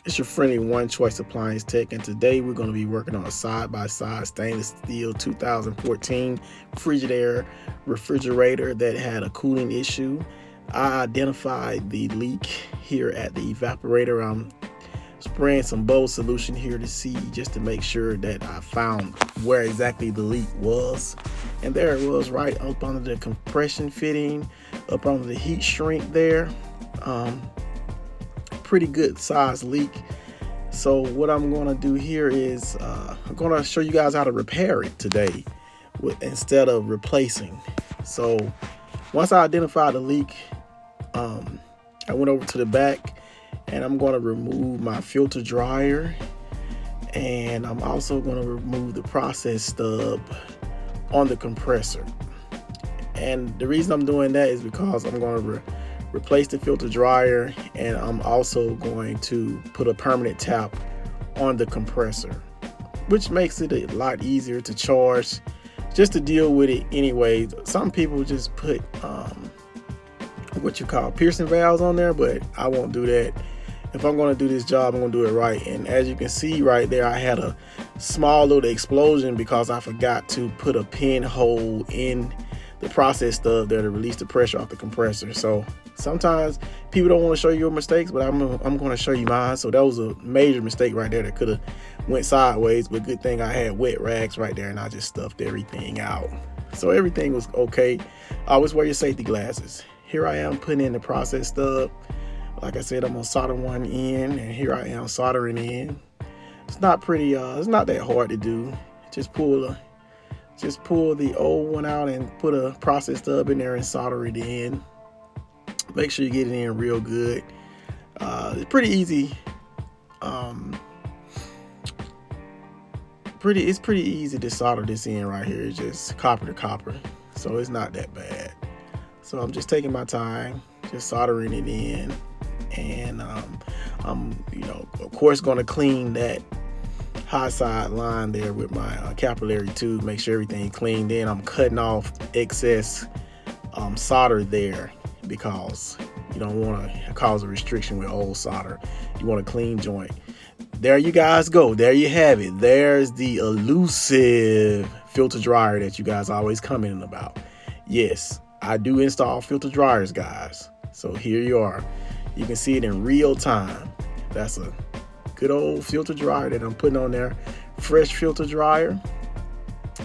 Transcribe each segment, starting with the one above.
It's your friendly One Choice Appliance Tech, and today we're going to be working on a side-by-side stainless steel 2014 Frigidaire refrigerator that had a cooling issue. I identified the leak here at the evaporator. I'm spraying some bowl solution here to see, just to make sure that I found where exactly the leak was. And there it was, right up under the compression fitting, up under the heat shrink there. Pretty good size leak. So what I'm going to do here is I'm going to show you guys how to repair it today instead of replacing. So once I identified the leak, I went over to the back and I'm going to remove my filter dryer, and I'm also going to remove the process stub on the compressor. And the reason I'm doing that is because I'm going to replace the filter dryer, and I'm also going to put a permanent tap on the compressor, which makes it a lot easier to charge, just to deal with it anyway. Some people just put what you call piercing valves on there, but I won't do that. If I'm going to do this job, I'm going to do it right. And as you can see right there, I had a small little explosion because I forgot to put a pinhole in the process stub there to release the pressure off the compressor. So sometimes people don't want to show you your mistakes, but I'm going to show you mine. So that was a major mistake right there that could have went sideways, but good thing I had wet rags right there and I just stuffed everything out. So everything was okay. Always wear your safety glasses. Here I am putting in the process stub. Like I said, I'm gonna solder one in, and here I am soldering in. It's not pretty, it's not that hard to do. Just pull the old one out and put a process stub in there and solder it in. Make sure you get it in real good. It's pretty easy. It's pretty easy to solder this in right here. It's just copper to copper, so it's not that bad. So I'm just taking my time, just soldering it in, and I'm, of course, going to clean that high side line there with my capillary tube, make sure everything clean. Then I'm cutting off excess solder there, because you don't want to cause a restriction with old solder. You want a clean joint. There you guys go. There you have it. There's the elusive filter dryer that you guys always commenting about. Yes, I do install filter dryers, guys. So here you are. You can see it in real time. That's a good old filter dryer that I'm putting on there. Fresh filter dryer.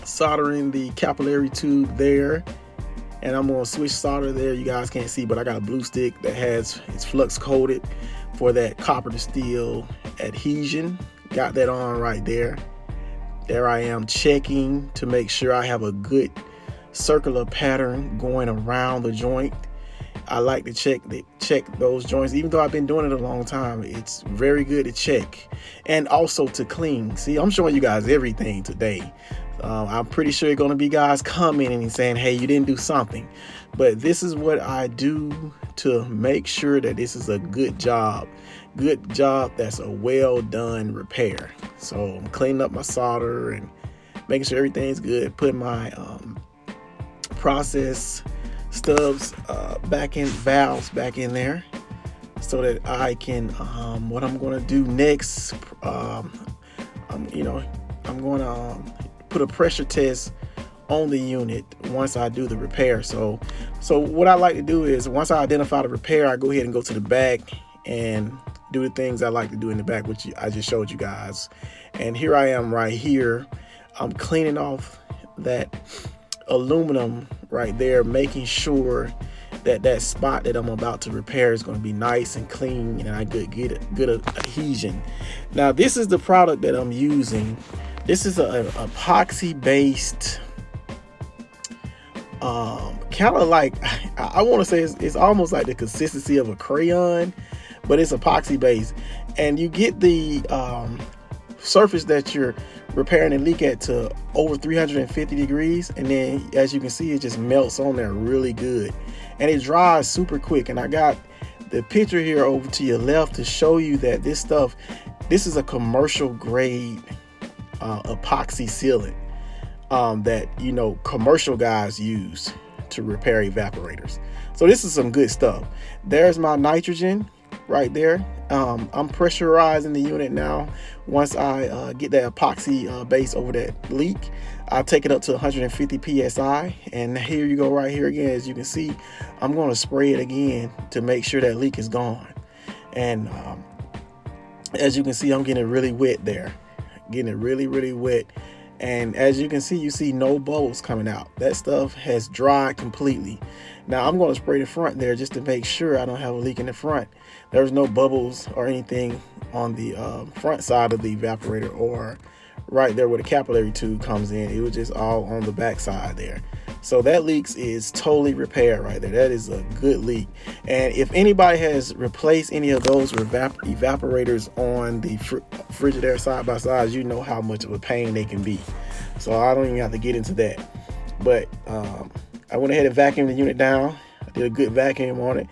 Soldering the capillary tube there. And I'm going to switch solder there. You guys can't see, but I got a blue stick that it's flux coated for that copper to steel adhesion. Got that on right there. There I am checking to make sure I have a good circular pattern going around the joint. I like to check those joints, even though I've been doing it a long time. It's very good to check, and also to clean. See, I'm showing you guys everything today. I'm pretty sure you're going to be guys commenting and saying, hey, you didn't do something, but this is what I do to make sure that this is a good job that's a well done repair. So I'm cleaning up my solder and making sure everything's good, putting my process stubs valves back in there, so that I can what I'm going to do next, I'm going to put a pressure test on the unit once I do the repair. So what I like to do is, once I identify the repair, I go ahead and go to the back and do the things I like to do in the back, which I just showed you guys. And here I am right here. I'm cleaning off that aluminum right there, making sure that spot that I'm about to repair is going to be nice and clean, and I get good adhesion. Now this is the product that I'm using. This is a epoxy based, kind of like, I want to say it's almost like the consistency of a crayon, but it's epoxy based, and you get the surface that you're repairing a leak at to over 350 degrees, and then as you can see, it just melts on there really good, and it dries super quick. And I got the picture here over to your left to show you that this is a commercial grade epoxy sealant that commercial guys use to repair evaporators. So this is some good stuff. There's my nitrogen. right there. I'm pressurizing the unit now. Once I get that epoxy base over that leak, I'll take it up to 150 psi, and here you go right here again. As you can see, I'm going to spray it again to make sure that leak is gone. And as you can see, I'm getting it really wet there, getting it really wet. And as you can see, you see no bubbles coming out. That stuff has dried completely. Now I'm going to spray the front there just to make sure I don't have a leak in the front. There's no bubbles or anything on the front side of the evaporator, or right there where the capillary tube comes in. It was just all on the back side there. So that leak is totally repaired right there. That is a good leak. And if anybody has replaced any of those evaporators on the Frigidaire side by side, you know how much of a pain they can be. So I don't even have to get into that. But I went ahead and vacuumed the unit down. I did a good vacuum on it.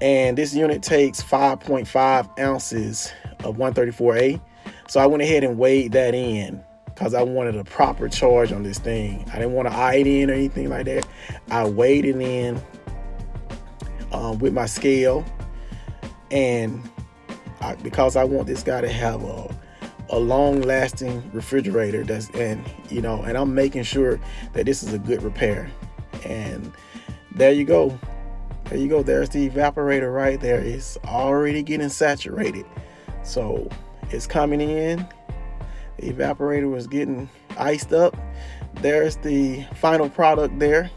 And this unit takes 5.5 ounces of 134A. So I went ahead and weighed that in because I wanted a proper charge on this thing. I didn't want to eye it in or anything like that. I weighed it in with my scale, and because I want this guy to have a long-lasting refrigerator, and I'm making sure that this is a good repair. And there you go. There's the evaporator right there. It's already getting saturated, so it's coming in. The evaporator was getting iced up. There's the final product there.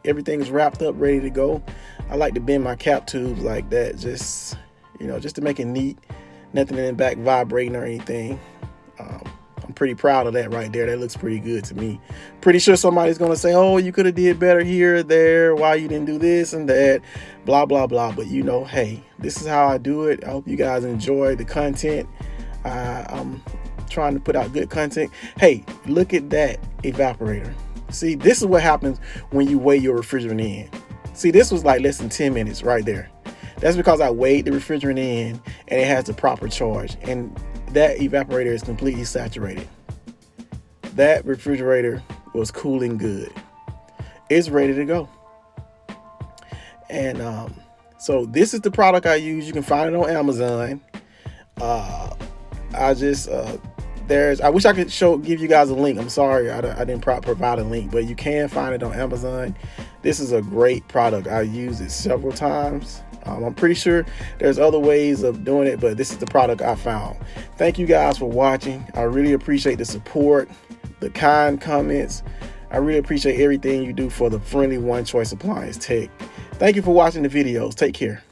Everything's wrapped up, ready to go. I like to bend my cap tubes like that, just to make it neat. Nothing in the back vibrating or anything. I'm pretty proud of that right there. That looks pretty good to me. Pretty sure somebody's gonna say, oh, you could have did better here or there, why you didn't do this and that, blah blah blah. But hey, this is how I do it. I hope you guys enjoy the content. I'm trying to put out good content. Hey, look at that evaporator. See, this is what happens when you weigh your refrigerant in. See, this was like less than 10 minutes right there. That's because I weighed the refrigerant in and it has the proper charge, and that evaporator is completely saturated. That refrigerator was cooling good. It's ready to go. And so this is the product I use. You can find it on Amazon. I wish I could give you guys a link. I'm sorry I didn't provide a link, but you can find it on Amazon. This is a great product. I used it several times. I'm pretty sure there's other ways of doing it, but this is the product I found. Thank you guys for watching. I really appreciate the support, the kind comments. I really appreciate everything you do for the friendly One Choice Appliance Tech. Thank you for watching the videos. Take care.